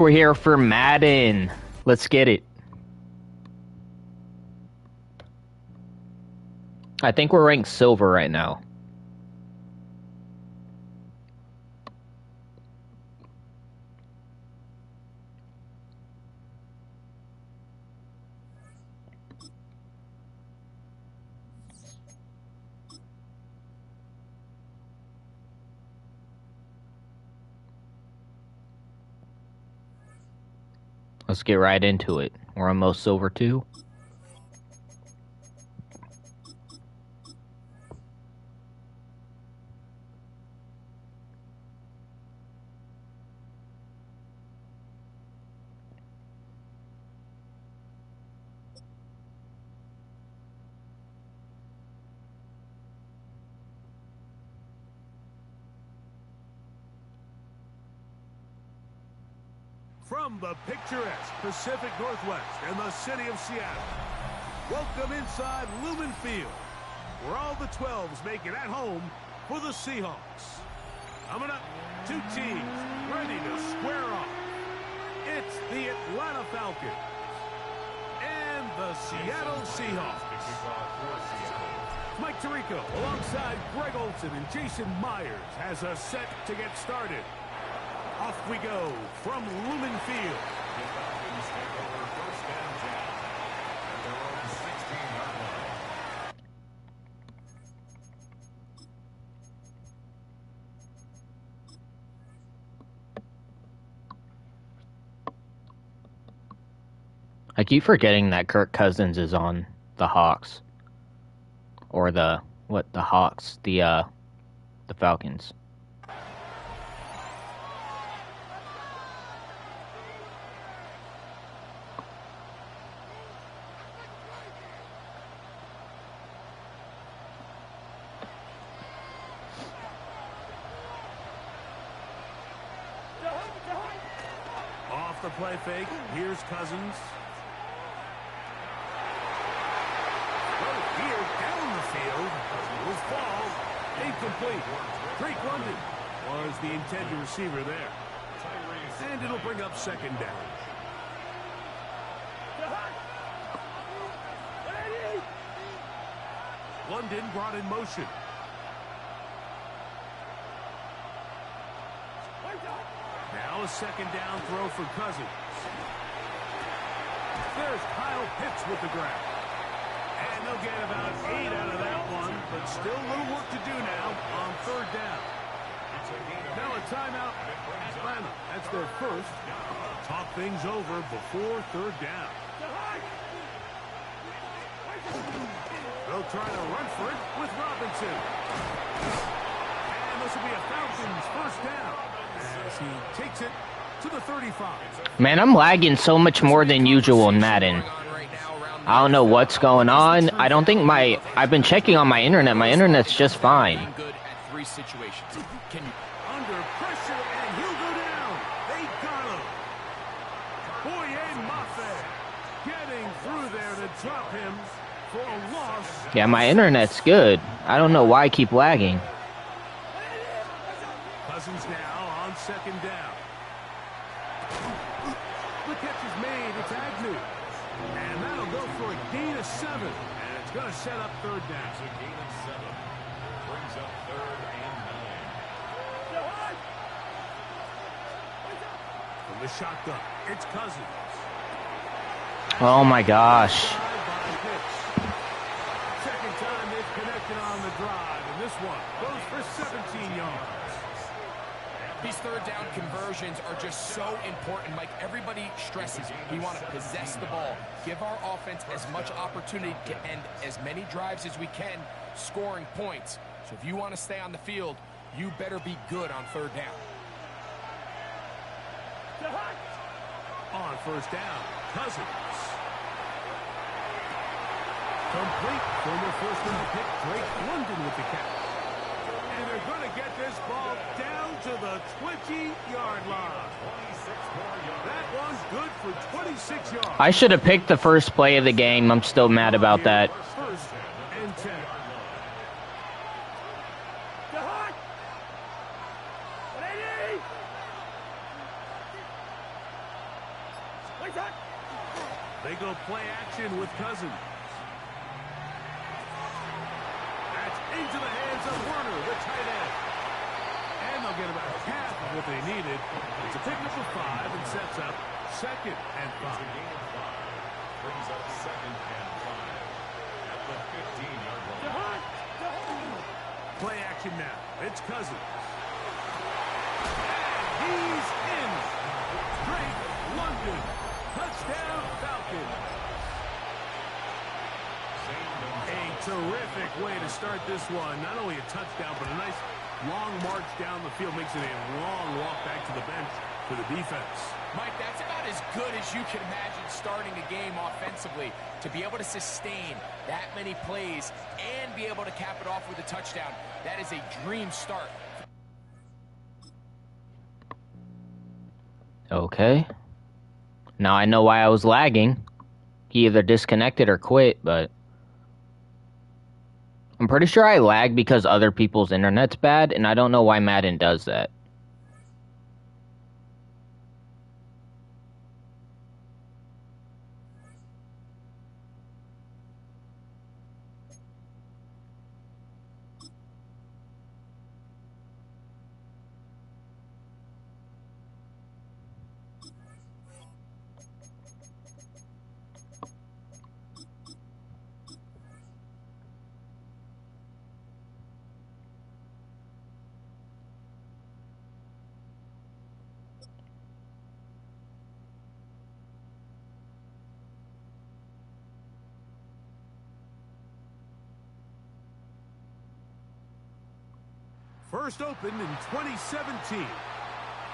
We're here for Madden. Let's get it. I think we're ranked silver right now. Let's get right into it. We're almost silver too. From the picturesque Pacific Northwest and the city of Seattle, welcome inside Lumen Field, where all the 12s make it at home for the Seahawks. Coming up, two teams ready to square off. It's the Atlanta Falcons and the Seattle Seahawks. Mike Tirico alongside Greg Olsen and Jason Myers has us set to get started. Off we go from Lumen Field. I keep forgetting that Kirk Cousins is on the Hawks. Or the Hawks? The Falcons. Off the play fake, here's Cousins. Here down the field will fall incomplete. Drake London was the intended receiver there. And it'll bring up second down. London brought in motion. Now a second down throw for Cousins. There's Kyle Pitts with the grab. And they'll get about 8 out of that one, but still a little work to do now on third down. Now a timeout, Atlanta. That's their first. Talk things over before third down. They'll try to run for it with Robinson. And this will be a Falcons first down as he takes it to the 35. Man, I'm lagging so much more than usual in Madden. I don't know what's going on. I don't think I've been checking on my internet. My internet's just fine. Under pressure, and he'll go down. They got him. Boye Mafe getting through there to drop him for a loss. Yeah, my internet's good. I don't know why I keep lagging. Cousins now on second down. The catch is made. It's Agnew. And that'll go for a gain of 7. And it's going to set up third down. A gain of 7. Brings up third and 9. From the shotgun, it's Cousins. Oh my gosh. Second time they've connected on the drive. And this one goes for 17 yards. These third down conversions are just so important. Mike, everybody stresses we want to possess the ball, give our offense as much opportunity to end as many drives as we can, scoring points. So if you want to stay on the field, you better be good on third down. On first down, Cousins. Complete. Former first-round pick Drake London with the catch. And they're going to get this ball down to the 20-yard line. That one's good for 26 yards. I should have picked the first play of the game. I'm still mad about that. First and 10. They go play action with Cousins. That's into the hands of Werner, the tight end. And they'll get about half of what they needed. It's a pickup of 5 and sets up 2nd and 5. Brings up 2nd and 5 at the 15-yard line. Play action now. It's Cousins. And he's in. Drake London. Touchdown Falcons. A terrific way to start this one. Not only a touchdown, but a nice long march down the field. Makes it a long walk back to the bench for the defense. Mike, that's about as good as you can imagine starting a game offensively. To be able to sustain that many plays and be able to cap it off with a touchdown, that is a dream start. Okay. Now I know why I was lagging. He either disconnected or quit, but I'm pretty sure I lag because other people's internet's bad, and I don't know why Madden does that. First opened in 2017.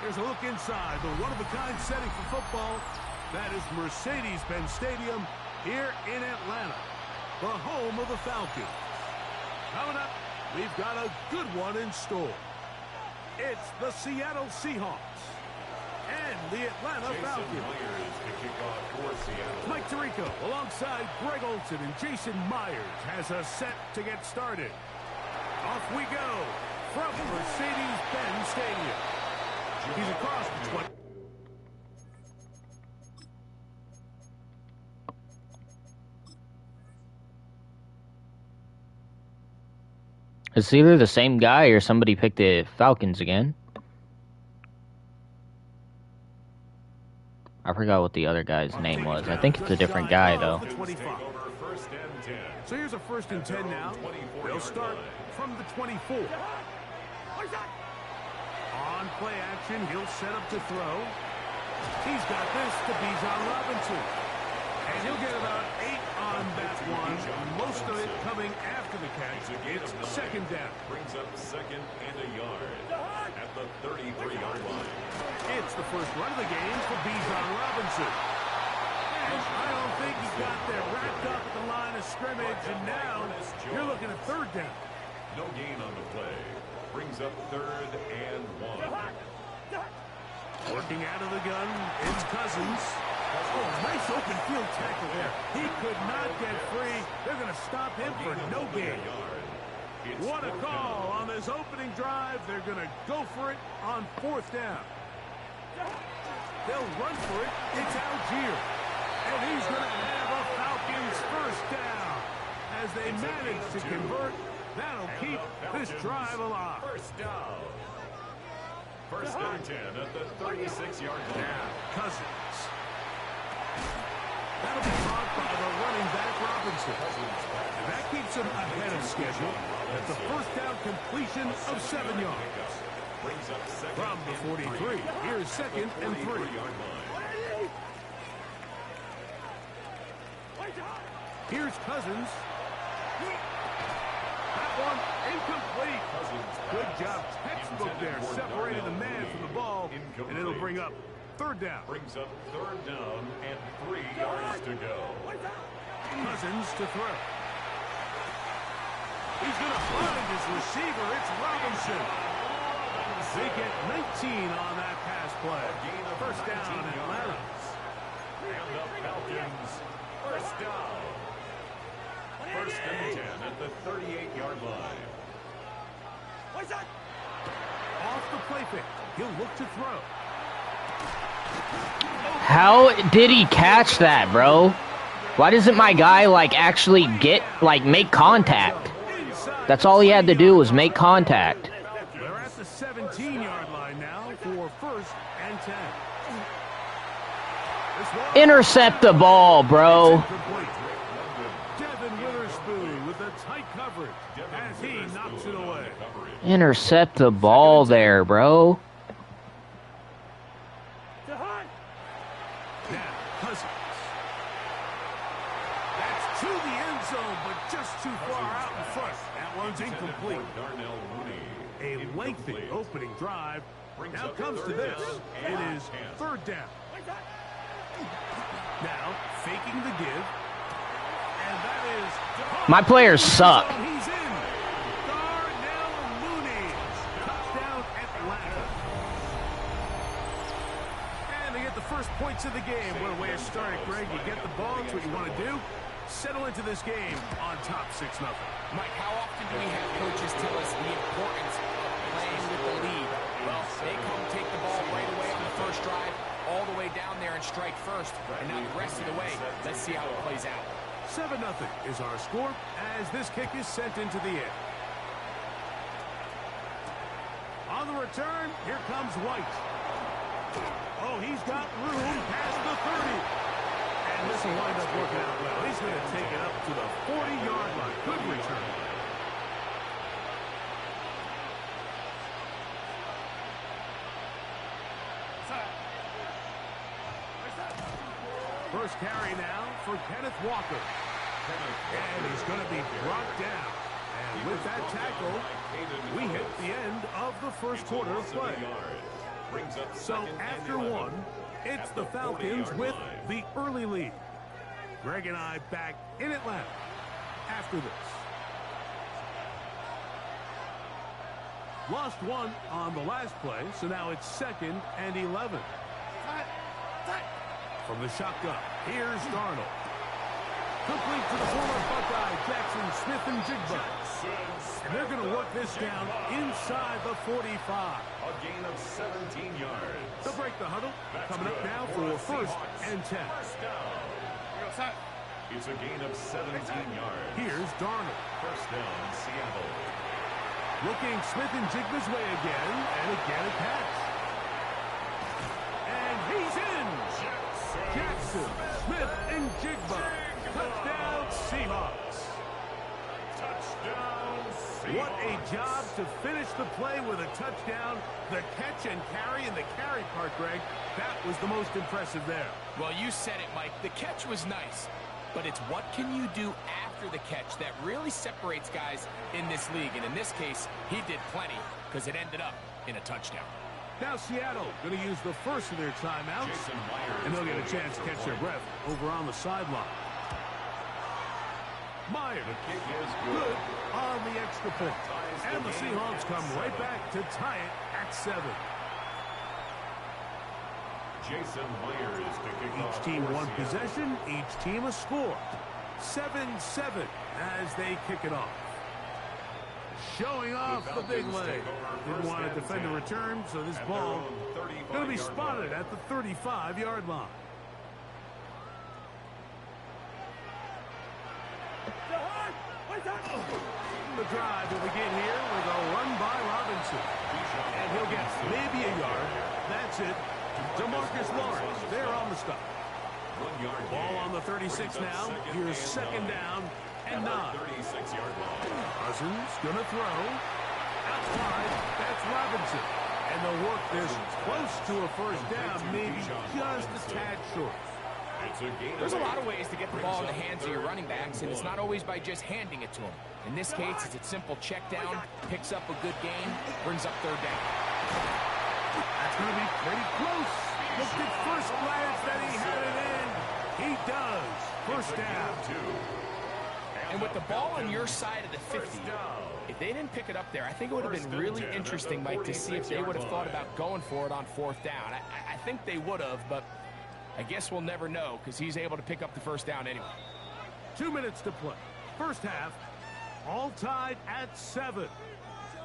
Here's a look inside the one-of-a-kind setting for football. That is Mercedes-Benz Stadium here in Atlanta, the home of the Falcons. Coming up, we've got a good one in store. It's the Seattle Seahawks and the Atlanta Falcons. Mike Tirico alongside Greg Olsen and Jason Myers has us set to get started. Off we go from Mercedes-Benz Stadium. He's across the 20. It's either the same guy or somebody picked the Falcons again. I forgot what the other guy's name was. I think it's a different guy, though. So here's a 1st and 10 now. They'll start from the 24. On play action, he'll set up to throw. He's got this to Bijan Robinson. And he'll get about 8 on that one. Most of it coming after the catch. It's 2nd down. Brings up 2nd and a yard at the 33-yard line. It's the first run of the game for Bijan Robinson. And I don't think he got there wrapped up at the line of scrimmage. And now you're looking at 3rd down. No gain on the play. Brings up 3rd and 1. Working out of the gun, it's Cousins. Oh, nice open field tackle there. He could not get free. They're going to stop him for no gain. What a call on this opening drive. They're going to go for it on 4th down. They'll run for it. It's Algier. And he's going to have a Falcons 1st down. As they manage to convert, that'll keep this drive alive. 1st down. 1st and 10 at the 36-yard line. Now, Cousins. That'll be caught by the running back Robinson. And that keeps him ahead of schedule at the 1st down completion of 7 yards. From the 43, here's 2nd and 3. Here's Cousins. That one incomplete. Good job, textbook there, separating the man from the ball, and it'll bring up 3rd down. Brings up 3rd down and 3 yards to go. Cousins to throw. He's going to find his receiver. It's Robinson. They get 19 on that pass play. 1st down, Atlanta. And the Falcons, 1st down. 1st and 10 at the 38-yard line. Off the play fake. He'll look to throw. How did he catch that, bro? Why doesn't my guy, like, actually make contact? That's all he had to do was make contact. They're at the 17-yard line now for 1st and 10. Intercept the ball, bro. Devin Witherspoon with the tight coverage as he knocks it away. Intercept the ball there, bro. Now, Cousins. That's to the end zone, but just too far out in front. That one's incomplete. A lengthy opening drive. Now comes to this. It is 3rd down. Now, faking the give. And that is... My players suck. He's in. Darnell Mooney. Touchdown, Atlanta. And they get the first points of the game. What a way to start it, Greg. You get the ball. That's what you want to do. Settle into this game on top 6-0. Mike, how often do we have coaches tell us the importance of playing with the lead? Well, they come take the ball right away on the first drive, all the way down there and strike first. And now the rest of the way, let's see how it plays out. 7-0 is our score as this kick is sent into the air. On the return, here comes White. Oh, he's got room past the 30. And this will wind up working out well. He's going to take it up to the 40-yard line. Good return. First carry now for Kenneth Walker. And he's going to be brought down. And with that tackle, we hit the end of the first quarter of play. So after one, it's the Falcons with the early lead. Greg and I back in Atlanta after this. Lost one on the last play, so now it's 2nd and 11. From the shotgun, here's Darnold. Complete to the former Buckeye, Jackson Smith-Njigba. And they're going to work this down inside the 45. A gain of 17 yards. They'll break the huddle. Coming up now for 1st and 10. It's a gain of 17 yards. Here's Darnold. 1st down, Seattle. Looking Smith-Njigba's way again, and again a catch. And he's in. Jackson Smith-Njigba. Touchdown, Seahawks. Touchdown, Seahawks. What a job to finish the play with a touchdown. The catch and carry, and the carry part, Greg, that was the most impressive there. Well, you said it, Mike. The catch was nice, but it's what can you do after the catch that really separates guys in this league. And in this case, he did plenty because it ended up in a touchdown. Now Seattle going to use the first of their timeouts, and they'll get a chance to catch their breath over on the sideline. Myers, good on the extra point. And the Seahawks come right back to tie it at 7. Jason Myers to kick off. Each team one possession, each team a score. 7-7 as they kick it off. Showing off the big leg. Didn't want to defend a return, so this ball going to be spotted at the 35-yard line. The drive will begin here with a run by Robinson. And he'll get maybe a yard. That's it. DeMarcus Lawrence there on the stop. Ball on the 36 now. Here's 2nd down and 9. Cousins going to throw. Outside, that's Robinson. And they'll work this close to a 1st down, maybe just a tad short. There's a lot of ways to get the ball in the hands of your running backs, and it's not always by just handing it to them. In this case, it's a simple check down, picks up a good gain, brings up 3rd down. That's going to be pretty close. Looked at first glance that he had it in. He does. 1st down. And with the ball on your side of the 50, if they didn't pick it up there, I think it would have been really interesting, Mike, to see if they would have thought about going for it on 4th down. I think they would have, but I guess we'll never know because he's able to pick up the 1st down anyway. 2 minutes to play. First half, all tied at 7.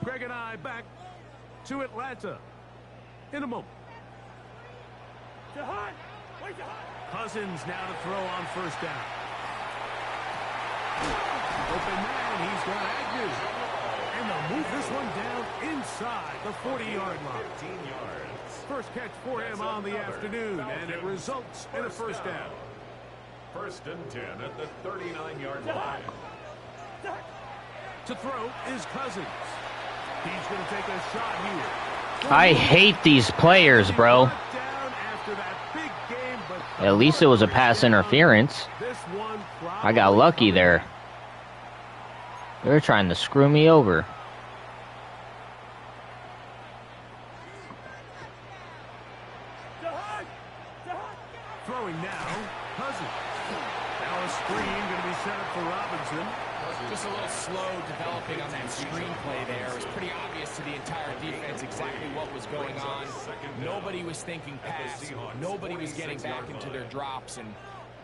Greg and I back to Atlanta in a moment. Cousins now to throw on first down. Open man, he's got Agnew. And they'll move this one down inside the 40-yard line. 15 yards. First catch for him on the afternoon, and it results in a first down. First and 10 at the 39-yard line. To throw is Cousins. He's going to take a shot here. I hate these players, bro. Down after that big game, but At least it was a pass interference. this one I got lucky there. They're trying to screw me over. Throwing now, Cousins. Now a screen going to be set up for Robinson. Just a little slow developing on that screenplay there. It was pretty obvious to the entire defense exactly what was going on. Nobody was thinking pass. Nobody was getting back into their drops, and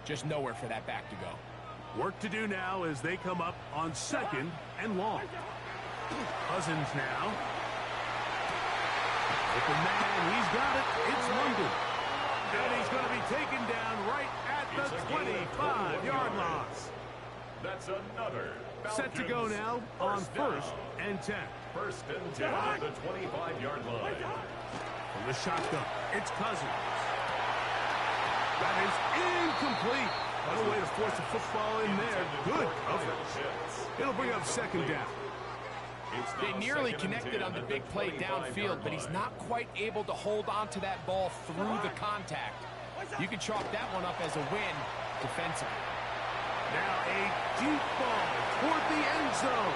just nowhere for that back to go. Work to do now as they come up on second and long. Cousins now. Open man, he's got it. It's London. And he's going to be taken down right at the 25-yard line. That's another. Set to go now on first and 10. First and 10 at the 25-yard line. From the shotgun, it's Cousins. That is incomplete. What a way to force the football in there. Good coverage. It'll bring up second down. They nearly connected on the big play downfield, but he's not quite able to hold on to that ball through the contact. You can chalk that one up as a win defensively. Now a deep ball toward the end zone.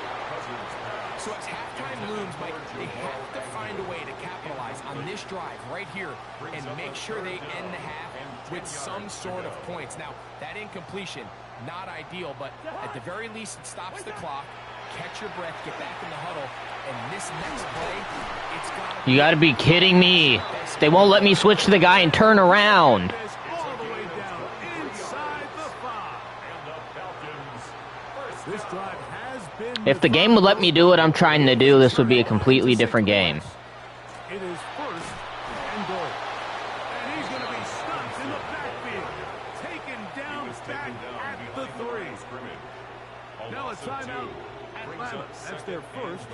So as halftime looms, Mike, they have to find a way to capitalize on this drive right here and make sure they end the half with some sort of points. Now, that incompletion, not ideal, but at the very least, it stops the clock. Catch your breath, get back in the huddle, and this next play, it's got to You gotta be kidding me. They won't let me switch to the guy and turn around. Is all the way down inside the 5. This drive has been... If the game would let me do what I'm trying to do, this would be a completely different game. It is first and goal. And he's going to be stopped in the backfield. Taken down back at the 3. Now a timeout. Atlanta. That's their first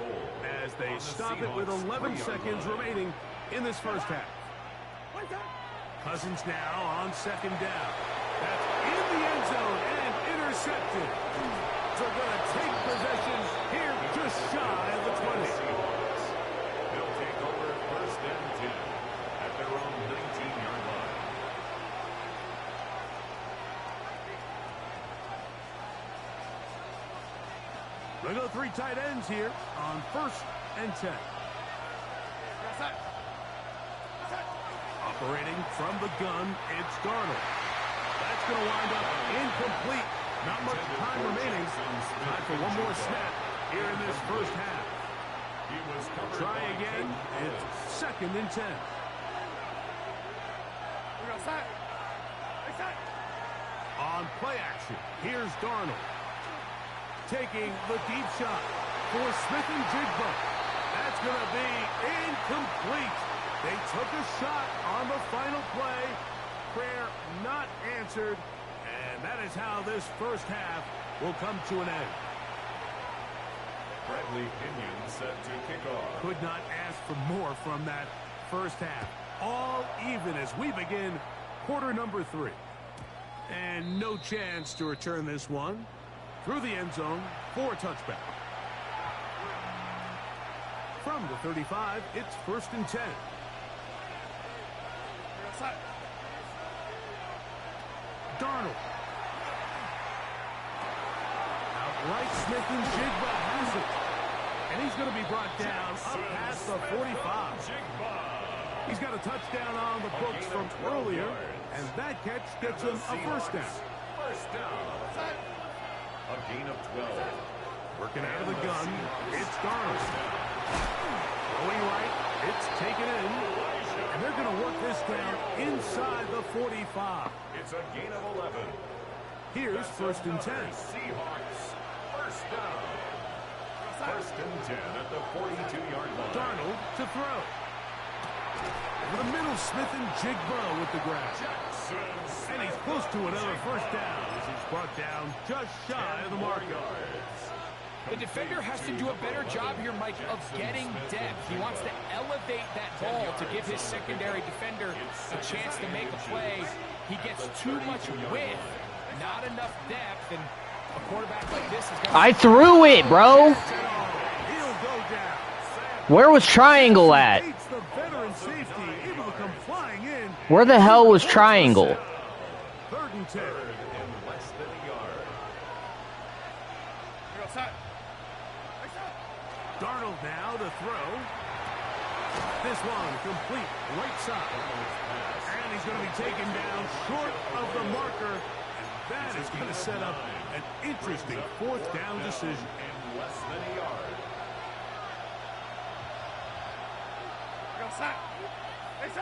as they stop it with 11 seconds remaining in this first half. Cousins now on second down. That's in the end zone and intercepted. So going to take possession here just shy of the 20. They'll take over first and 10 at their own 19-yard line. They go 3 tight ends here on first and 10. Operating from the gun, it's Darnold. That's going to wind up incomplete. Not much time remaining. Time for one more snap here in this first half. He was covered Try by again. Tate It's second and 10. On play action, here's Darnold. Taking the deep shot for Smith and Jigba. That's going to be incomplete. They took a shot on the final play. Prayer not answered. And that is how this first half will come to an end. Bradley Pinion set to kick off. Could not ask for more from that first half. All even as we begin quarter number 3. And no chance to return this one. Through the end zone for a touchback. From the 35, it's first and 10. Darnold. Outright Smith and Jigba has it. And he's going to be brought down up past the 45. He's got a touchdown on the books from earlier. And that catch gets him a first down. First down. A gain of 12. Working out of the gun, it's Darnold. Going right, it's taken in. And they're going to work this down inside the 45. It's a gain of 11. Here's first and 10. Seahawks. First down. First and 10 at the 42-yard line. Darnold to throw. Over the middle, Smith and Jigba with the grab. And he's close to another first down as he's brought down just shy of the marker. The defender has to do a better job here, Mike, of getting depth. He wants to elevate that ball to give his secondary defender a chance to make a play. He gets too much width, not enough depth, and a quarterback like this is going to... I threw it, bro. Where was triangle at? Where the hell was triangle? 3rd and 10. Darnold now to throw. This one complete, right side. And he's going to be taken down short of the marker. And that is going to set up an interesting 4th down decision. Less than a yard.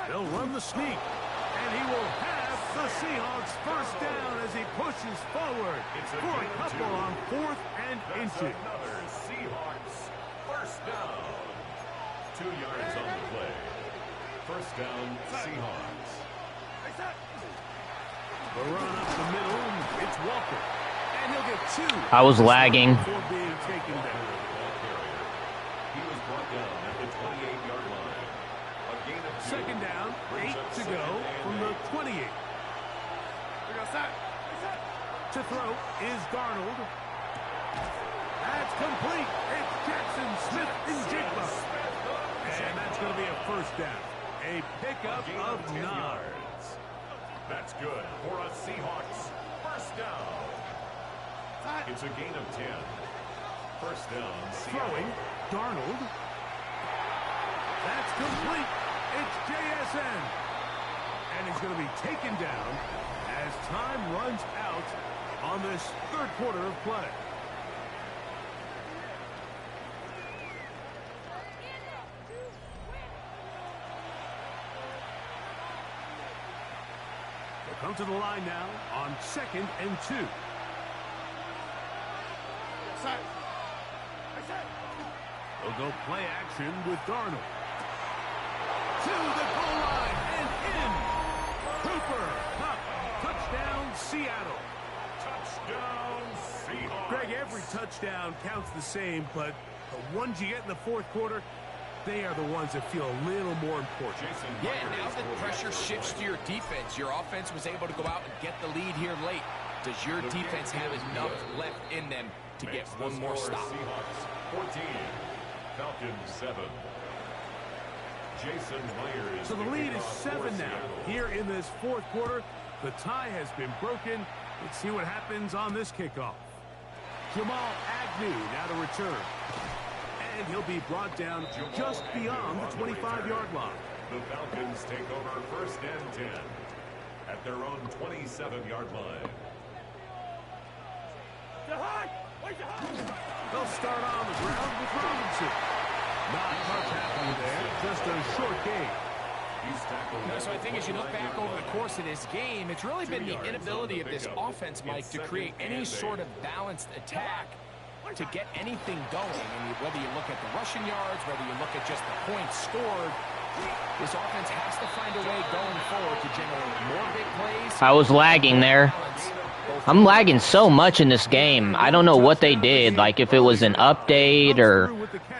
They'll run the sneak. And he will have the Seahawks first down as he pushes forward for a couple on 4th and inches. Another Seahawks first down. 2 yards on the play. First down, Seahawks. The run up the middle, it's Walker. And he'll get 2. I was lagging. Before being taken down. He was brought down at the 28-yard line. A gain of 2. 2nd down, 8 to go from the 28. To throw is Darnold. That's complete. It's Jackson Smith and Jigba. And that's going to be a first down. A pickup of 9 yards. That's good for a Seahawks first down. It's a gain of 10. First down, Seahawks. Throwing, Darnold. That's complete. It's JSN. And he's going to be taken down as time runs out on this 3rd quarter of play. They'll come to the line now on 2nd and 2. They'll go play action with Darnold. To the goal line and in. Cooper Kupp, touchdown Seattle. Touchdown, Seahawks. Greg, every touchdown counts the same, but the ones you get in the 4th quarter, they are the ones that feel a little more important. Yeah, now that pressure shifts to your defense, your offense was able to go out and get the lead here late. Does your defense have enough left in them to get one more stop? Seahawks 14, Falcons 7. Jason Myers. So the lead is 7 now. Here in this 4th quarter, the tie has been broken. Let's see what happens on this kickoff. Jamal Agnew now to return. And he'll be brought down just beyond the 25-yard line. The Falcons take over first and 10 at their own 27-yard line. They'll start on the ground with Robinson. Not much happening there, just a short game. So I think as you look back over the course of this game, it's really been the inability of this offense, Mike, to create any sort of balanced attack to get anything going. And whether you look at the rushing yards, whether you look at just the points scored, this offense has to find a way going forward to generate more big plays. I was lagging there. I'm lagging so much in this game. I don't know what they did, like if it was an update or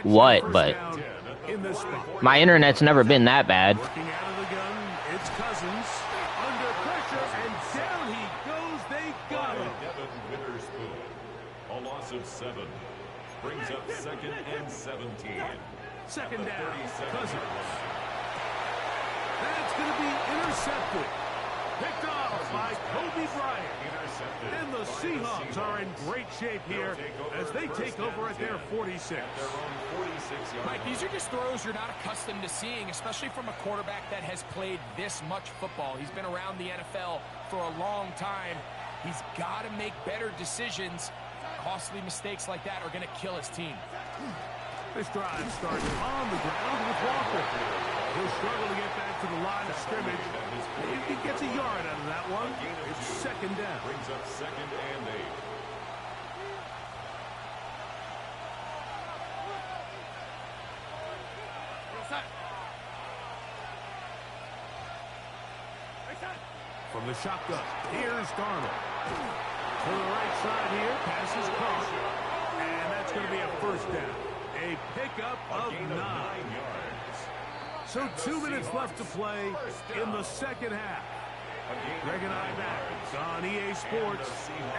what, but my internet's never been that bad. Looking out of the gun, it's Cousins. Under pressure, and down he goes. They got him. Devin Witherspoon. A loss of 7. Brings up 2nd and 17. 2nd down, Cousins. That's going to be intercepted. Picked off by Kobe Bryant. And the Seahawks are in great shape here as they take over at their 46. Mike, these are just throws you're not accustomed to seeing, especially from a quarterback that has played this much football. He's been around the NFL for a long time. He's got to make better decisions. Costly mistakes like that are going to kill his team. This drive starts on the ground with Walker. He'll struggle to get back to the line of scrimmage. If he gets a yard out of that one, it's 2nd down. Brings up 2nd and 8. From the shotgun, here's Darnold. To the right side here, passes caught. And that's going to be a first down. A pickup of 9 yards. So 2 minutes left to play in the second half. Greg and I back on EA Sports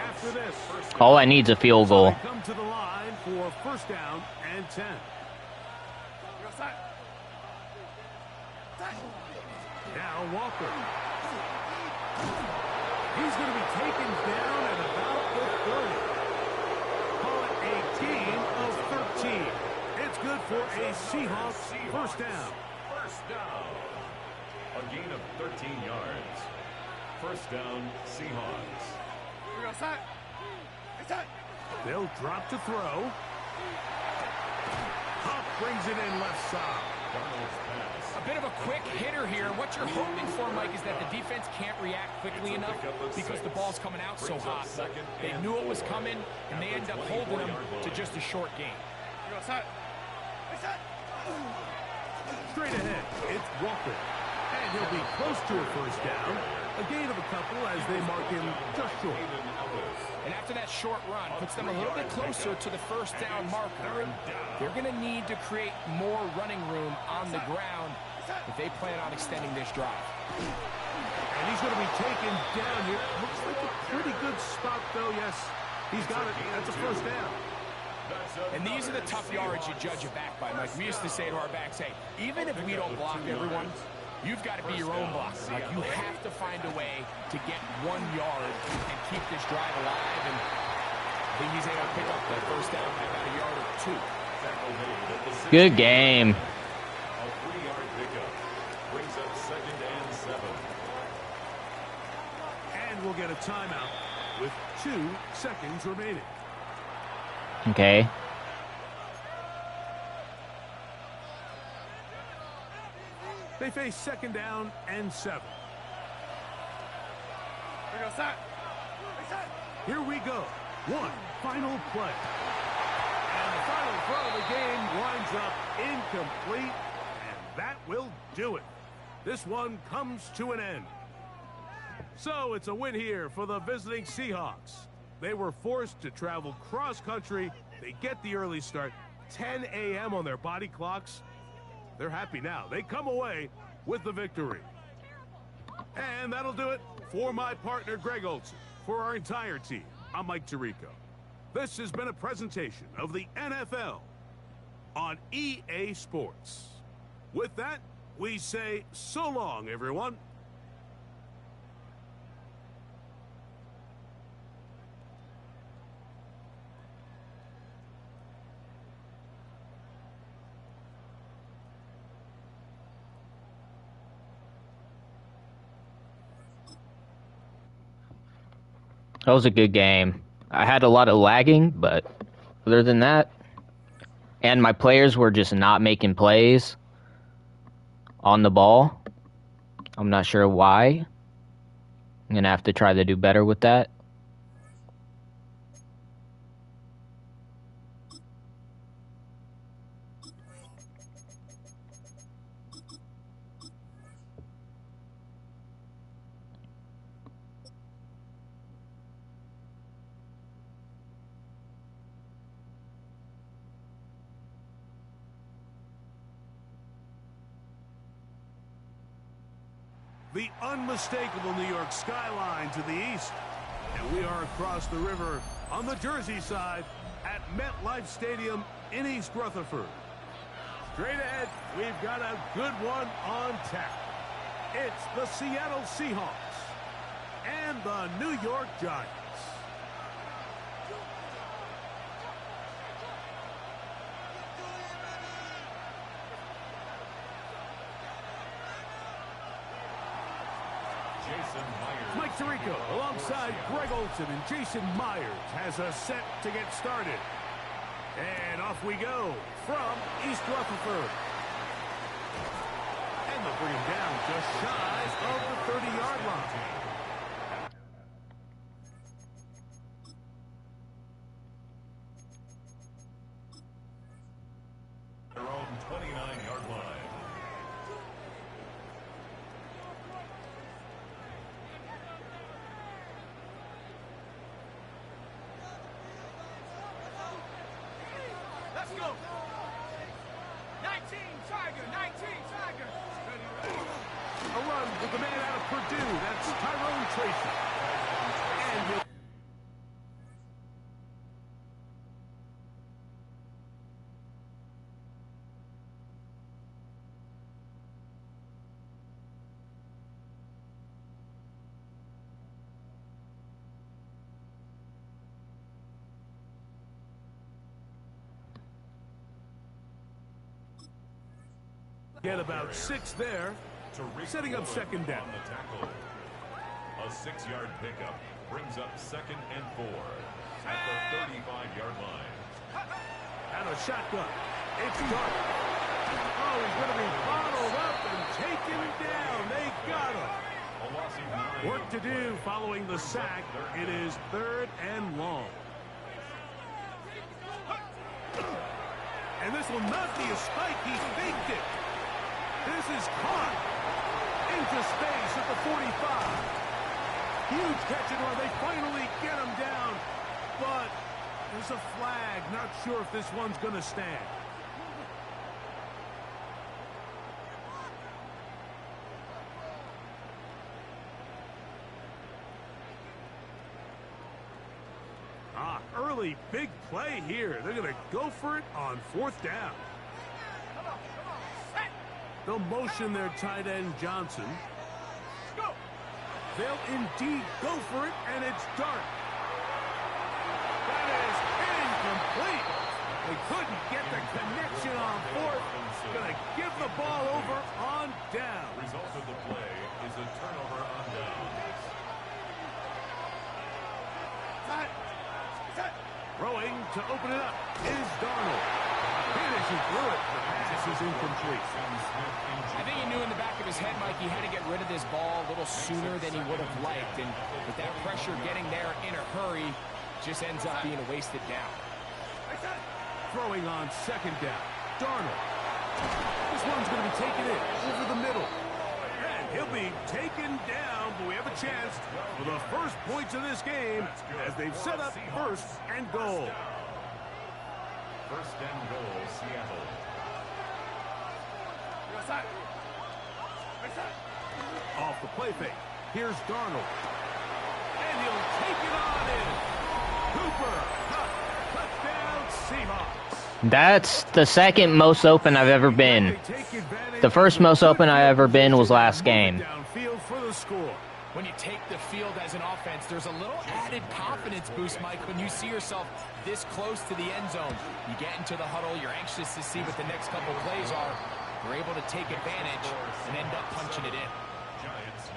after this. All I need is a field goal. So they come to the line for first down and 10. Now Walker. He's going to be taken down at about the 30. Call it a gain of 13. It's good for a Seahawks first down. First down. A gain of 13 yards. First down, Seahawks. They'll drop to throw. Huff brings it in left side. A bit of a quick hitter here. What you're hoping for, Mike, is that the defense can't react quickly enough because the ball's coming out so hot. They knew it was coming, and they end up holding them to just a short gain. Straight ahead, it's Walker. And he'll be close to a first down. A gain of a couple as they mark him just short. And after that short run, puts them a little bit closer to the first down marker. And they're going to need to create more running room on the ground if they plan on extending this drive. And he's going to be taken down here. Looks like a pretty good spot, though. Yes, he's got it. That's a first down. And these are the tough yards you judge a back by, Mike. We used to say to our backs, hey, even if we don't block everyone, you've got to be your own blocker. Like, you have to find a way to get 1 yard and keep this drive alive. And I think he's able to pick up the first down by about a yard or 2. Good game. A 3-yard pickup brings up 2nd and 7. And we'll get a timeout with 2 seconds remaining. Okay. They face 2nd down and 7. Here we go. One final play. And the final throw of the game winds up incomplete. And that will do it. This one comes to an end. So it's a win here for the visiting Seahawks. They were forced to travel cross-country. They get the early start, 10 a.m. on their body clocks. They're happy now. They come away with the victory. And that'll do it for my partner, Greg Olsen. For our entire team, I'm Mike Tirico. This has been a presentation of the NFL on EA Sports. With that, we say so long, everyone. That was a good game. I had a lot of lagging, but other than that, and my players were just not making plays on the ball. I'm not sure why. I'm going to have to try to do better with that. The unmistakable New York skyline to the east. And we are across the river on the Jersey side at MetLife Stadium in East Rutherford. Straight ahead, we've got a good one on tap. It's the Seattle Seahawks and the New York Giants. Mike Tirico, alongside Greg Olsen and Jason Myers, has us set to get started. And off we go from East Rutherford. And they'll bring him down just shy of the 30-yard line. Their own 29-yard line. on with the man out of Purdue. That's Tyrone Tracy. And he'll get about 6 there, setting up second down. On the tackle. A 6-yard pickup brings up 2nd and 4 at the 35-yard line. And a shotgun. It's Dark. Oh, he's going to be bottled up and taken down. They got him. A loss of 9. Work to do following the sack. It is 3rd and long. And this will not be a spike. He faked it. This is caught into space at the 45. Huge catch and run. They finally get him down. But there's a flag. Not sure if this one's going to stand. Early big play here. They're going to go for it on 4th down. They'll motion their tight end Johnson. They'll indeed go for it, and it's Dark. That is incomplete. They couldn't get the connection on 4th. Going to give the ball over on down. Result of the play is a turnover on down. Throwing to open it up is Darnold. Finishes through it. The pass is incomplete. I think he knew in the back of his head, Mike, he had to get rid of this ball a little sooner than he would have liked. And with that pressure getting there in a hurry, just ends up being a wasted down. Throwing on 2nd down. Darnold. This one's going to be taken in over the middle. And he'll be taken down, but we have a chance for the first points of this game as they've set up 1st and goal. 1st and goal, Seattle. Off the play fake. Here's Darnold. And he'll take it on in. Cooper. Touchdown, Seahawks. That's the second most open I've ever been. The first most open I ever been was last game. Downfield for the score. When you take the field as an offense, there's a little added confidence boost, Mike, when you see yourself this close to the end zone. You get into the huddle, you're anxious to see what the next couple plays are. You're able to take advantage and end up punching it in. Giants,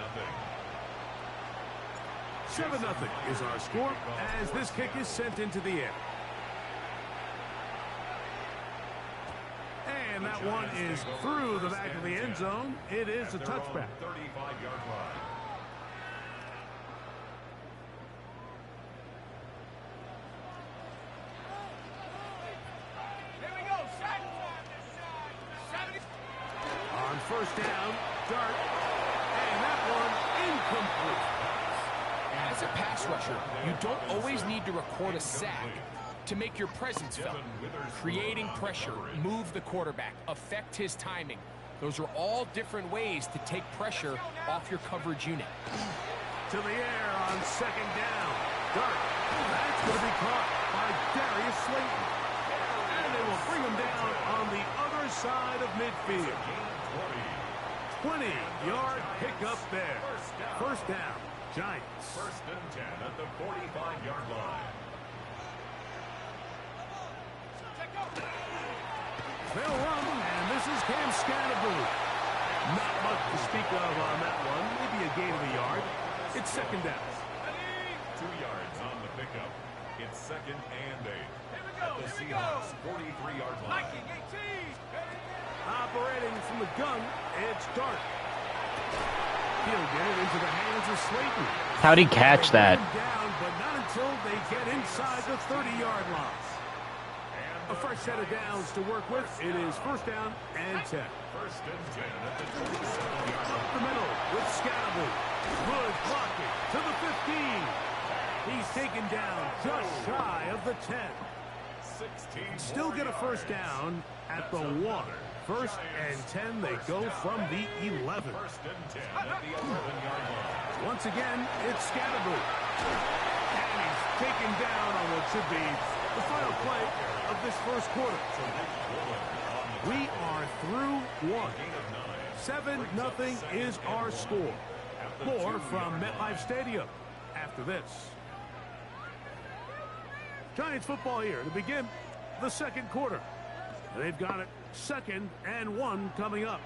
7-0 is our score as this kick is sent into the air. And that one is through the back of the end zone. It is a touchback. 35-yard line. On 1st down, Dark. And that one incomplete. As a pass rusher, you don't always need to record a sack to make your presence felt. Creating pressure, move the quarterback, affect his timing. Those are all different ways to take pressure off your coverage unit. To the air on 2nd down. Dark. That's going to be caught by Darius Slayton. And they will bring him down on the other side of midfield. 20-yard pickup there. 1st down, Giants. 1st and 10 at the 45-yard line. They'll run, and this is Cam Scatterboo. Not much to speak of on that one. Maybe a gain of a yard. It's 2nd down. 2 yards on the pickup. It's 2nd and 8 at the Seahawks 43-yard line. Operating from the gun, it's Dark. He'll get it into the hands of Slayton. How'd he catch that? Down, but not until they get inside the 30-yard line. A fresh set of downs to work with. It is 1st down and 10. 1st and 10 at the 27-yard line. Up the middle with Scatterboo. Good blocking to the 15. He's taken down just shy of the 10. 16. Still get a 1st down at the 1. First and 10, they go from the 11. First and 10 at the 11-yard line. Once again, it's Scatterboo. And he's taken down on what should be the final play of this first quarter. We are through one. 7-0 is our score. More from MetLife Stadium after this. Giants football here to begin the second quarter. They've got it 2nd and 1 coming up.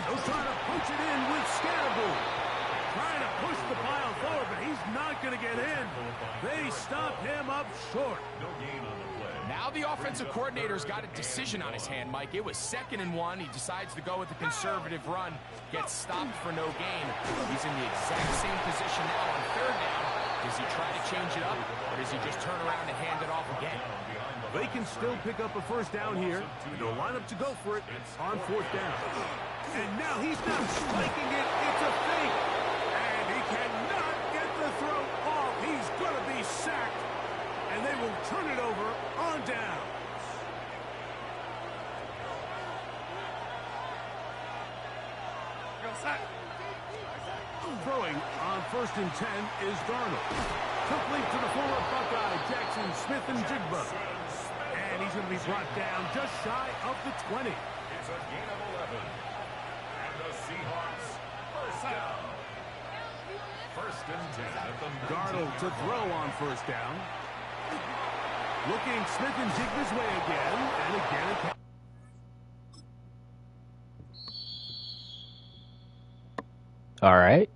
They'll try to punch it in with Scatterboo. Trying to push the pile forward, but he's not going to get in. They stop him up short. No gain on the play. Now the offensive coordinator's got a decision on his hand, Mike. It was 2nd and 1. He decides to go with the conservative run. Gets stopped for no gain. He's in the exact same position now on 3rd down. Does he try to change it up, or does he just turn around and hand it off again? They can still pick up a first down here. They'll line up to go for it on 4th down. And now he's not striking it. It's a fake. And he cannot get the throw off. He's going to be sacked. And they will turn it over on down. Throwing on 1st and 10 is Darnold. Complete to the former Buckeye, Jackson Smith-Njigba. And he's going to be brought down just shy of the 20. It's a gain of 11. And the Seahawks first down. 1st and 10 at the 19. Darnold to throw on 1st down. Looking Smith-Njigba's way again. And again. All right.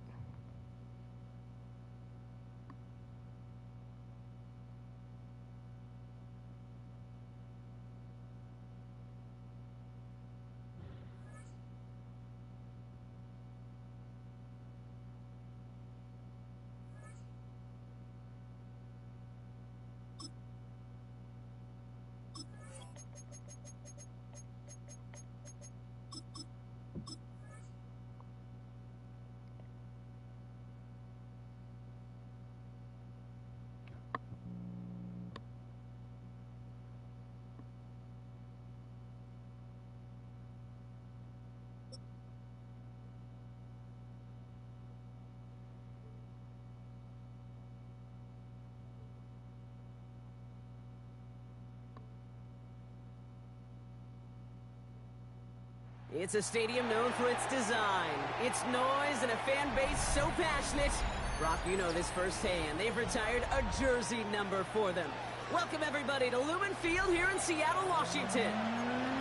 It's a stadium known for its design, its noise, and a fan base so passionate. Brock, you know this firsthand. They've retired a jersey number for them. Welcome, everybody, to Lumen Field here in Seattle, Washington.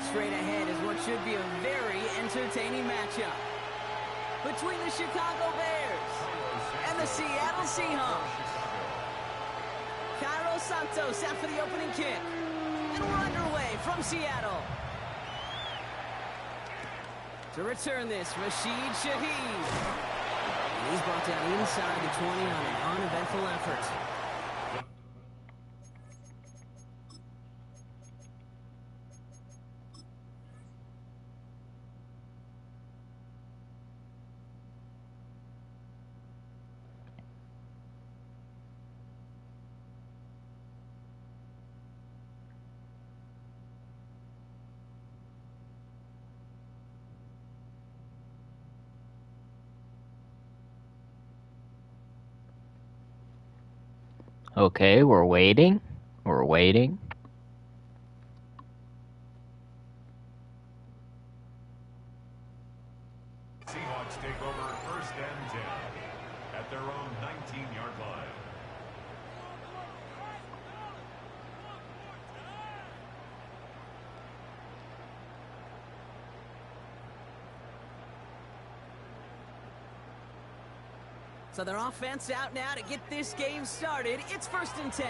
Straight ahead is what should be a very entertaining matchup between the Chicago Bears and the Seattle Seahawks. Cairo Santos out for the opening kick. And we're underway from Seattle. To return this, Rashid Shaheed. And he's brought down inside the 20 on an uneventful effort. Okay, we're waiting. We're waiting. Seahawks take over 1st and 10 at their own 19-yard line. So their offense out now to get this game started. It's 1st and 10.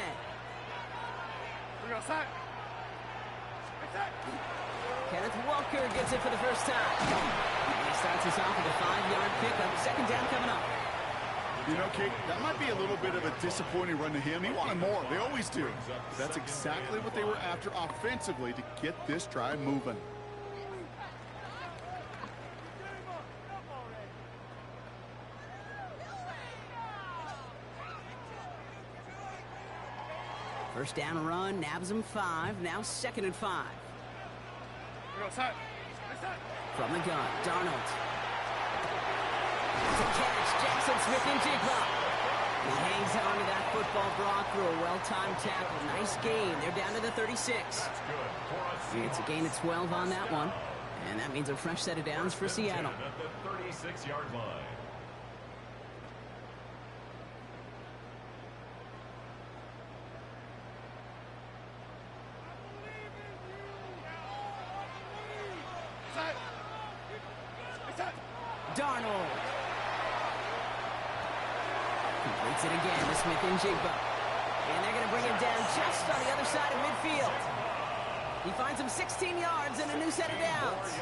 Kenneth Walker gets it for the first time. And he starts us off with a 5-yard pickup. 2nd down coming up. You know, Kate, that might be a little bit of a disappointing run to him. He wanted more. They always do. That's exactly what they were after offensively to get this drive moving. First down run, nabs him 5. Now 2nd and 5. From the gun, Darnold. To catch, Jackson Smith-Njigba. He hangs on to that football, Brock, through a well-timed tackle. Nice gain. They're down to the 36. It's a gain of 12 on that one. And that means a fresh set of downs for Seattle. At the 36-yard line. Darnold. Completes it again to Smith-Njigba. And they're going to bring him down just on the other side of midfield. He finds him 16 yards and a new set of downs.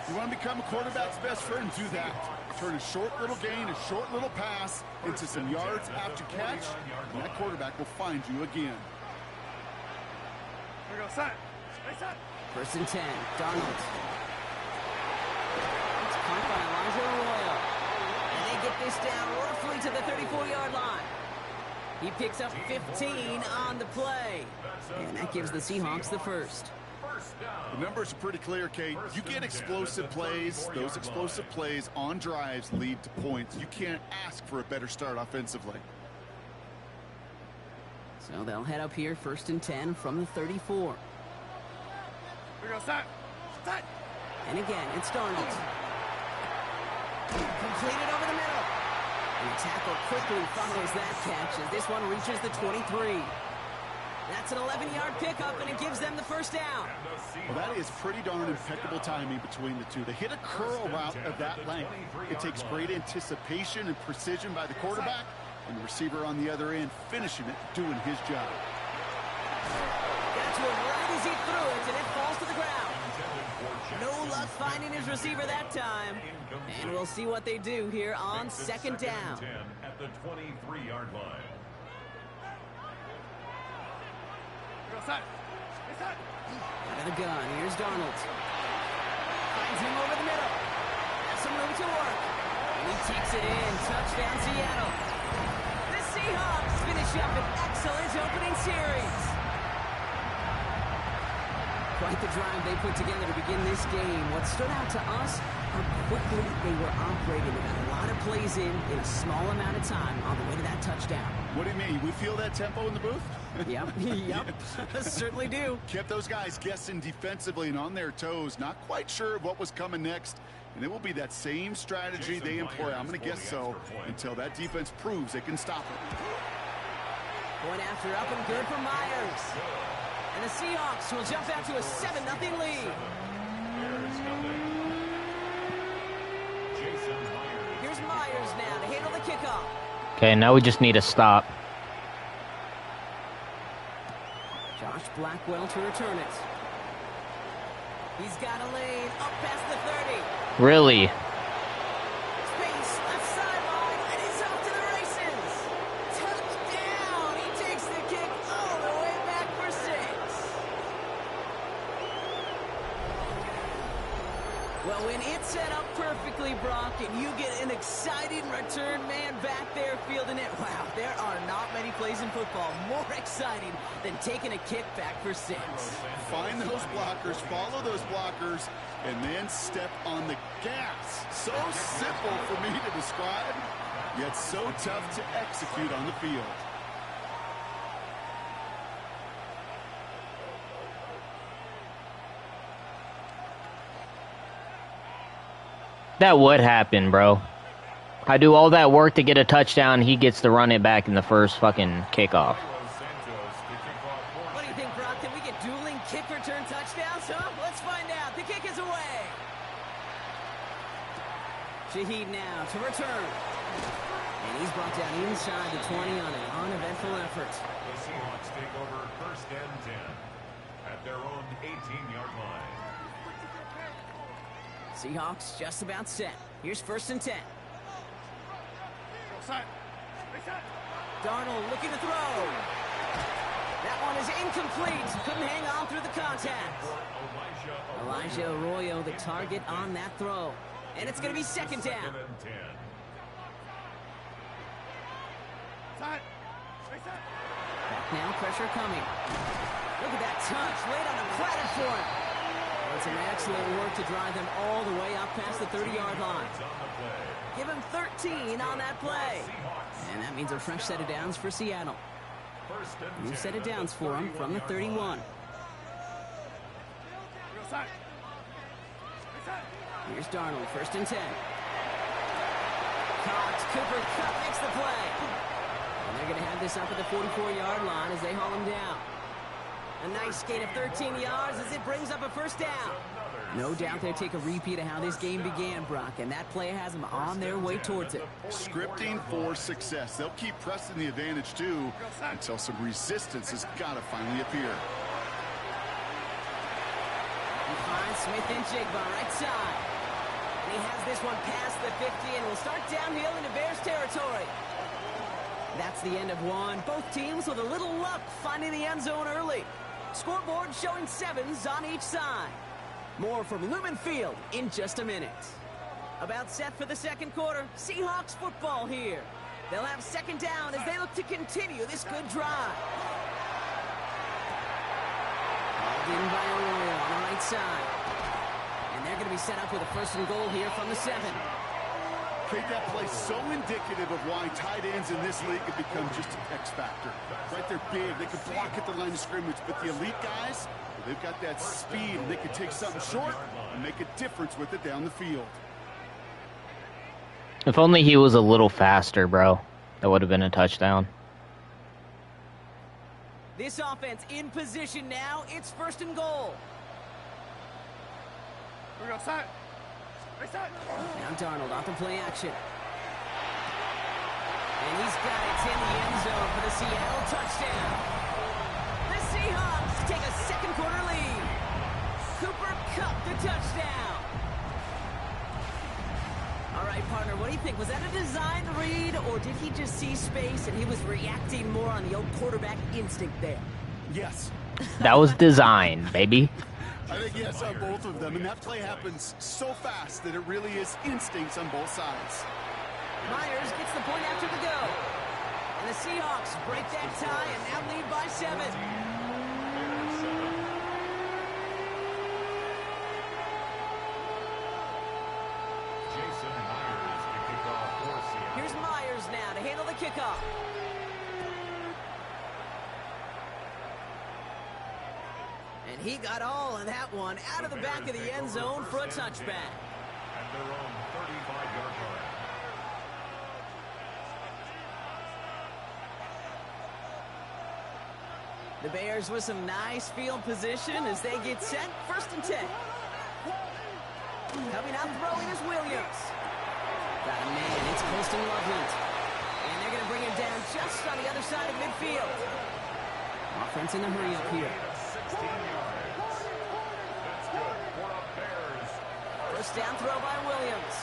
You want to become a quarterback's best friend, do that. Turn a short little gain, a short little pass into some yards after catch, and that quarterback will find you again. First and 10, Darnold. It's caught by Elijah Arroyo. And they get this down roughly to the 34-yard line. He picks up 15 on the play. And that gives the Seahawks the first. The numbers are pretty clear, Kate. You get explosive plays. Those explosive plays on drives lead to points. You can't ask for a better start offensively. So they'll head up here, first and 10 from the 34. And again, it's Darnold. Completed over the middle. And the tackle quickly follows that catch as this one reaches the 23. That's an 11-yard pickup, and it gives them the first down. Well, that is pretty darn impeccable timing between the two. To hit a curl route of that length, it takes great anticipation and precision by the quarterback, and the receiver on the other end finishing it, doing his job. Got to him right as he threw it, and it falls to the ground. No luck finding his receiver that time. And we'll see what they do here on second down. At the 23-yard line. Out of the gun, here's Darnold. Finds him over the middle. Has some room to work. And he takes it in. Touchdown, Seattle. The Seahawks finish up an excellent opening series. Quite the drive they put together to begin this game. What stood out to us, how quickly they were operating. They got a lot of plays in a small amount of time on the way to that touchdown. What do you mean? We feel that tempo in the booth? Yep, certainly do. Kept those guys guessing defensively and on their toes, not quite sure of what was coming next. And it will be that same strategy they employ, I'm going to guess so, until that defense proves they can stop it. Point after up and good for Myers. And the Seahawks will jump out to a 7-0 lead. Here's Myers now to handle the kickoff. Okay, now we just need a stop. Josh Blackwell to return it. He's got a lane up past the 30. Really? Space, left sideline, and he's off to the races. Touchdown! He takes the kick all the way back for 6. Well, when it's set up perfectly, Brock, and you get an exciting return man back there fielding it, wow, there are not many plays in football more exciting than taking a kick back for 6. Find those blockers, follow those blockers, and then step on the gas. So simple for me to describe, yet so tough to execute on the field. That would happen, bro. I do all that work to get a touchdown, he gets to run it back in the first fucking kickoff. What do you think, Brock? Can we get dueling kick return touchdowns, huh? Let's find out. The kick is away. Shaheed now to return. And he's brought down inside the 20 on an uneventful effort. The Seahawks take over first and 10 at their own 18-yard line. Seahawks just about set. Here's first and 10. Darnold looking to throw. That one is incomplete. Couldn't hang on through the contact. Elijah Arroyo, the target on that throw. And it's going to be second down. Back now, pressure coming. Look at that touch, laid on a platter for him. It's an excellent work to drive them all the way up past the 30-yard line. Give him 13 on that play. And that means a fresh set of downs for Seattle. New set of downs for him from the 31. Here's Darnold, 1st and 10. Caught. Cooper Kupp makes the play. And they're going to have this up at the 44-yard line as they haul him down. A nice gain of 13 yards as it brings up a 1st down. No doubt they'll take a repeat of how this game began, Brock, and that play has them on their way towards it. Scripting for success. They'll keep pressing the advantage, too, until some resistance has got to finally appear. He finds Smith and Jigba right side. And he has this one past the 50 and will start downhill into Bears territory. That's the end of one. Both teams with a little luck finding the end zone early. Scoreboard showing 7s on each side. More from Lumen Field in just a minute. About set for the 2nd quarter. Seahawks football here. They'll have 2nd down as they look to continue this good drive. Hauled in by Arroyo on the right side. And they're going to be set up with a 1st and goal here from the 7. Kate, that play so indicative of why tight ends in this league have become just an X factor. Right, they're big, they can block at the line of scrimmage, but the elite guys, well, they've got that speed, and they can take something short and make a difference with it down the field. If only he was a little faster, bro. That would have been a touchdown. This offense in position now. It's 1st and goal. We're going to start. Now Darnold off the play action. And he's got it in the end zone for the Seattle touchdown. The Seahawks take a 2nd quarter lead. Cooper Kupp the touchdown. All right, partner, what do you think? Was that a design read, or did he just see space and he was reacting more on the old quarterback instinct there? Yes. That was design, baby. I think yes on both of them, and that play happens so fast that it really is instincts on both sides. Myers gets the point after the go. And the Seahawks break that tie and now lead by 7. Jason Myers, the kickoff for Seattle. Here's Myers now to handle the kickoff. And he got all of that one out of the back of the end zone for a touchback. At their own 35-yard line. The Bears with some nice field position as they get set. 1st and 10. Coming out throwing is Williams. Got a man. It's Colston Loveland. And they're going to bring him down just on the other side of midfield. Offense in the hurry up here. 16 yards. That's good for the Bears. 1st down throw by Williams.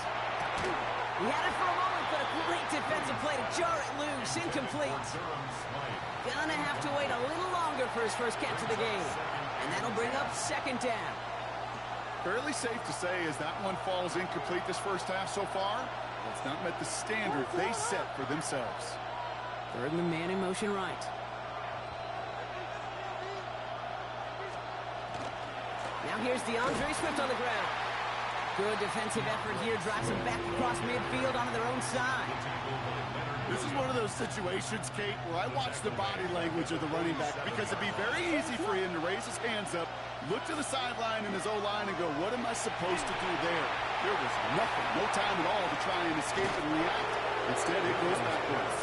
He had it for a moment, but a great defensive play to jar it loose. Incomplete. Gonna have to wait a little longer for his first catch of the game. And that'll bring up 2nd down. Fairly safe to say as that one falls incomplete this first half so far, it's not met the standard they set for themselves. 3rd and the man in motion right. Now here's DeAndre Swift on the ground. Good defensive effort here. Drives them back across midfield onto their own side. This is one of those situations, Kate, where I watch the body language of the running back because it'd be very easy for him to raise his hands up, look to the sideline in his O-line and go, what am I supposed to do there? There was nothing, no time at all to try and escape and react. Instead, it goes backwards.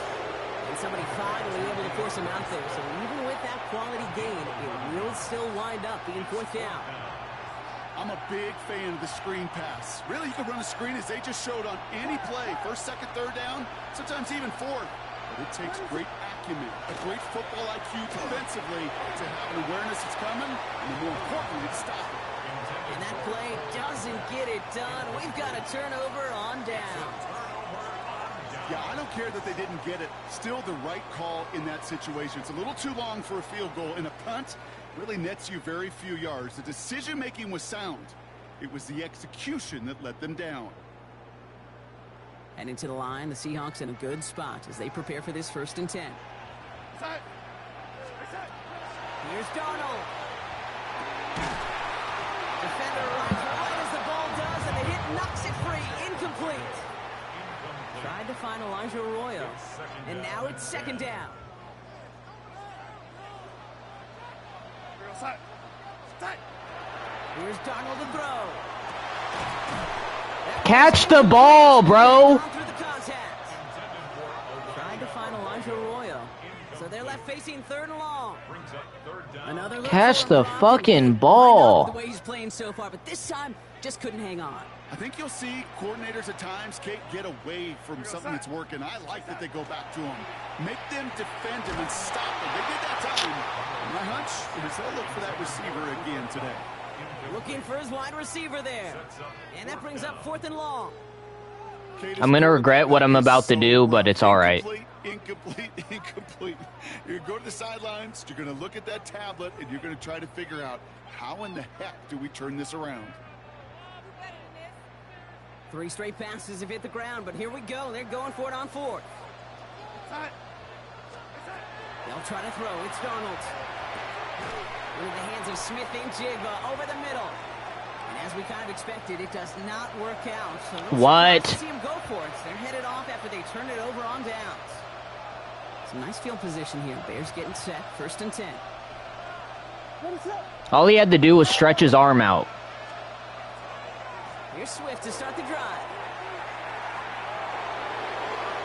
And somebody finally able to force him out there. So even with that quality gain, it will still wind up being 4th down. I'm a big fan of the screen pass. Really, you can run a screen as they just showed on any play. 1st, 2nd, 3rd down, sometimes even 4th. But it takes great acumen, a great football IQ defensively to have an awareness it's coming, and more importantly, to stop it. And that play doesn't get it done. We've got a turnover on down. Yeah, I don't care that they didn't get it. Still the right call in that situation. It's a little too long for a field goal, and a punt really nets you very few yards. The decision-making was sound. It was the execution that let them down. And into the line, the Seahawks in a good spot as they prepare for this 1st and 10. Here's Darnold. Defender runs right as the ball does, and the hit knocks it free. Incomplete. Tried to find Elijah Arroyo, and now it's second down. Here's Darnold to throw. Catch the ball, bro. Tried to find Elijah Arroyo, so they're left facing third and long. Another Catch the fucking ball. The way he's playing so far, but this time just couldn't hang on. I think you'll see coordinators at times, Kate, get away from something that's working. I like that they go back to him. Make them defend him and stop him. They did that time. My hunch is they'll look for that receiver again today. Looking for his wide receiver there. And that brings up fourth and long. I'm going to regret what I'm about to do, but it's all right. Incomplete. You're going to go to the sidelines, you're going to look at that tablet, and you're going to try to figure out how in the heck do we turn this around. 3 straight passes have hit the ground, but here we go. They're going for it on fourth. They'll try to throw. It's Darnold. Into the hands of Smith-Njigba over the middle. And as we kind of expected, it does not work out. So what? See him go for it. They're headed off after they turn it over on downs. Some nice field position here. Bears getting set. First and 10. All he had to do was stretch his arm out. Here's Swift to start the drive.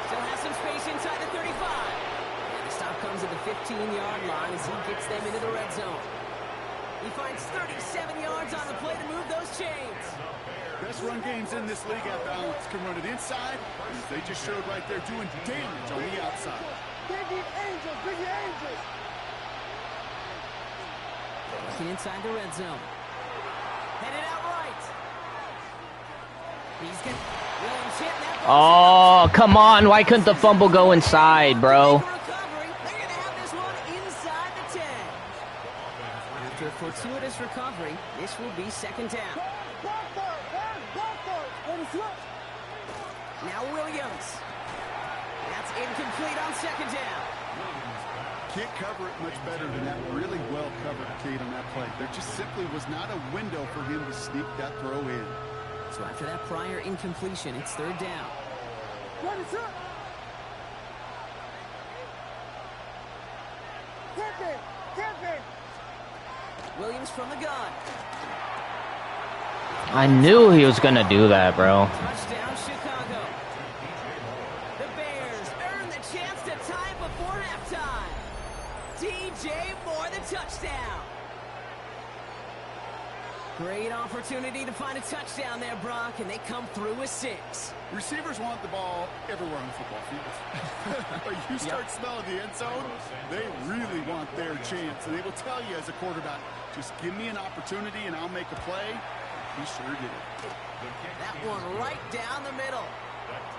Still has some space inside the 35. And the stop comes at the 15-yard line as he gets them into the red zone. He finds 37 yards on the play to move those chains. Best run games in this league at balance can run it inside. They just showed right there doing damage on the outside. Looking inside the red zone. Headed out right. He's gonna, Williams hit that. Oh, come on. Why couldn't the fumble go inside, bro? They're gonna have this one inside the 10. After a fortuitous recovery, this will be second down. Now Williams. That's incomplete on second down. Can't cover it much better than that. Really well covered, Kate, on that play. There just simply was not a window for him to sneak that throw in. So after that prior incompletion, it's third down. Williams from the gun. I knew he was going to do that, bro. Touchdown, Chicago. The Bears earn the chance to tie before halftime. DJ Moore, the touchdown. Great opportunity to find a touchdown there, Brock, and they come through with 6. Receivers want the ball everywhere on the football field. But you start smelling the end zone, they really want their chance. And they will tell you as a quarterback, just give me an opportunity and I'll make a play. He sure did. That one right down the middle.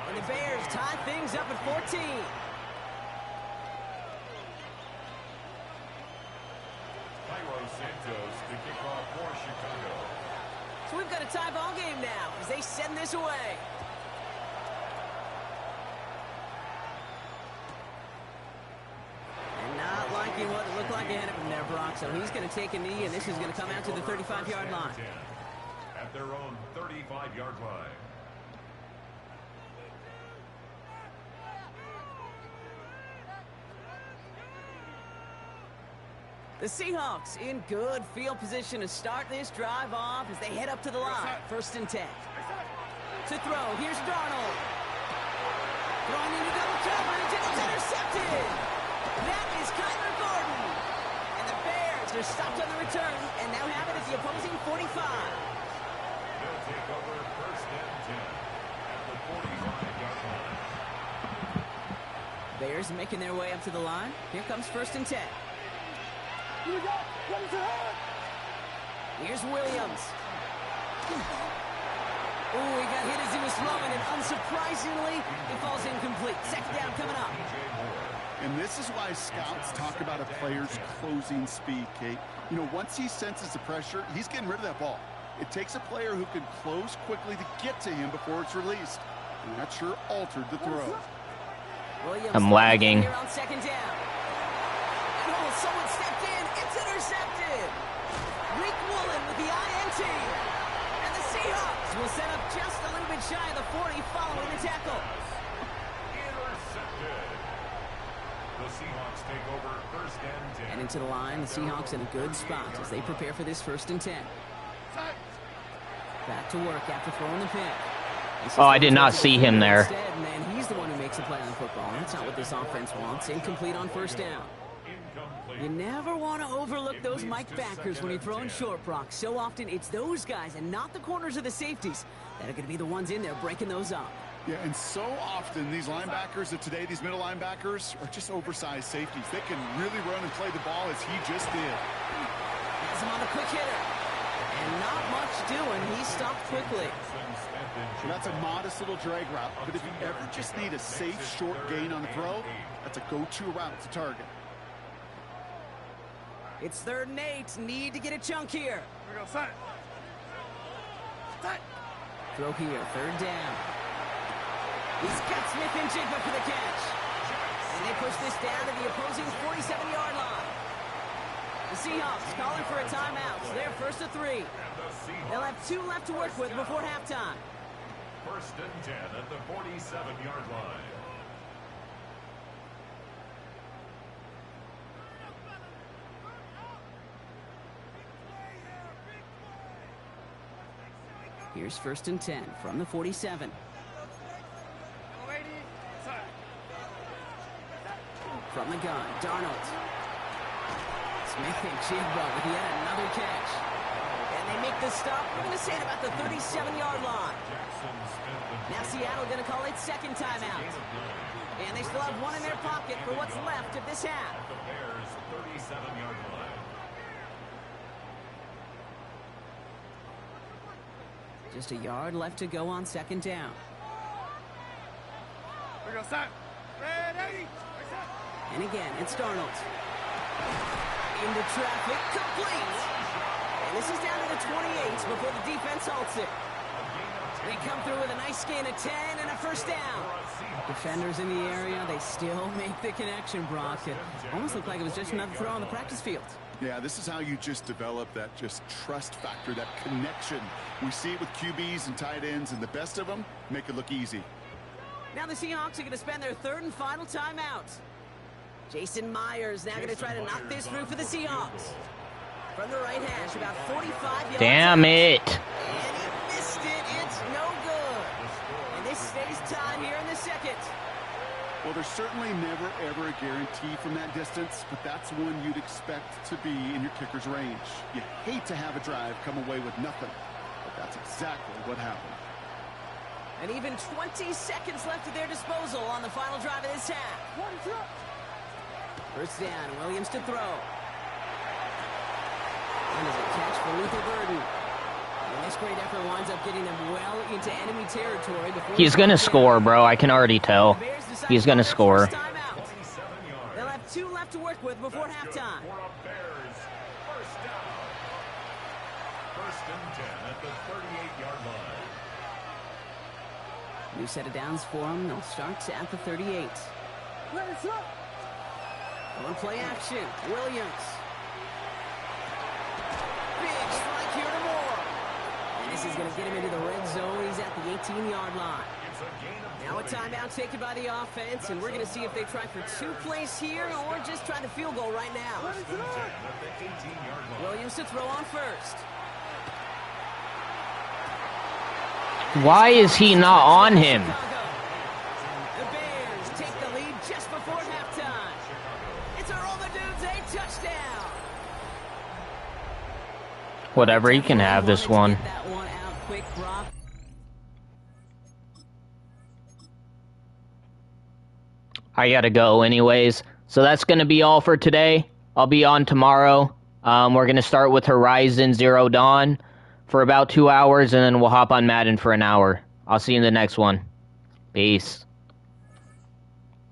And the Bears tie things up at 14. Santos to kick off for Chicago. So we've got a tie ball game now as they send this away. And not liking what it looked like ahead of him there, Brock. So he's going to take a knee, and this is going to come out to the 35-yard line. At their own 35-yard line. The Seahawks in good field position to start this drive off as they head up to the line. First and 10. To throw, here's Darnold. Throwing into double coverage, it's intercepted. That is Kyler Gordon. And the Bears are stopped on the return and now have it at the opposing 45. They'll take over first and 10 at the 45-yard line. Bears making their way up to the line. Here comes first and 10. Here's Williams. Oh, he got hit as he was throwing, and unsurprisingly, it falls incomplete. Second down coming up. And this is why scouts talk about a player's closing speed, Kate. You know, once he senses the pressure, he's getting rid of that ball. It takes a player who can close quickly to get to him before it's released. And that sure altered the throw. Williams I'm lagging. here on second down. Oh, someone stepped in. It's intercepted. Rick Woolen with the INT. And the Seahawks will set up just a little bit shy of the 40 following the tackle. Intercepted. The Seahawks take over first and 10. And into the line, the Seahawks in a good spot as they prepare for this 1st and 10. Back to work after throwing the pick. Oh, I did not see him there. Instead, man, he's the one who makes a play on football. That's not what this offense wants. Incomplete on 1st down. You never want to overlook those Mike backers when you're throwing short, Brock. So often it's those guys and not the corners or the safeties that are going to be the ones in there breaking those up. Yeah, and so often these linebackers of today, these middle linebackers, are just oversized safeties. They can really run and play the ball as he just did. Has him on a quick hitter. And not much doing. He stopped quickly. So that's a modest little drag route, but if you ever just need a safe, short gain on the throw, that's a go-to route to target. It's 3rd and 8. Need to get a chunk here. Here we go, set. Throw here, 3rd down. He's got Smith and Jigba for the catch. And they push this down to the opposing 47-yard line. The Seahawks calling for a timeout. So they're 1st and 3. They'll have 2 left to work with before halftime. 1st and 10 at the 47-yard line. Here's 1st and 10 from the 47. From the gun, Darnold. Smith and Jigba with yet another catch. And they make the stop. We're going to say it about the 37-yard line. Now Seattle going to call it 2nd timeout. And they still have 1 in their pocket for what's left of this half. The Bears' 37-yard line. Just a yard left to go on 2nd down. Here we go, set. Ready. And again, it's Darnold. Into traffic, complete. And this is down to the 28 before the defense halts it. They come through with a nice gain of 10 and a 1st down. Defenders in the area, they still make the connection, Brock. It almost looked like it was just another throw on the practice field. Yeah, this is how you just develop that just trust factor, that connection. We see it with QBs and tight ends, and the best of them make it look easy. Now the Seahawks are going to spend their 3rd and final timeout. Jason Myers now going to try to knock this through for the Seahawks. From the right hash, about 45 yards. Damn it. And he missed it. It's no good. And this stays tied here in the 2nd. Well, there's certainly never, ever a guarantee from that distance, but that's one you'd expect to be in your kicker's range. You hate to have a drive come away with nothing, but that's exactly what happened. And even 20 seconds left at their disposal on the final drive of this half. 1st down, Williams to throw. And there's a catch for Luther Burden. And this great effort winds up getting them well into enemy territory. He's going to score, bro. I can already tell. He's going to score. They'll have 2 left to work with before halftime. Bears, 1st down. 1st and 10 at the 38-yard line. New set of downs for them. They'll start at the 38. On play action, Williams. Big strike here to Moore. And this is going to get him into the red zone. He's at the 18-yard line. Now a timeout taken by the offense, and we're going to see if they try for 2 plays here or just try the field goal right now. Williams to throw on 1st. Why is he not on him? The Bears take the lead just before halftime. It's a roll the dudes, a touchdown. Whatever, he can have this one. Get that one out quick, Brock. I gotta go anyways. So that's gonna be all for today. I'll be on tomorrow. We're gonna start with Horizon Zero Dawn for about 2 hours, and then we'll hop on Madden for an hour. I'll see you in the next one. Peace.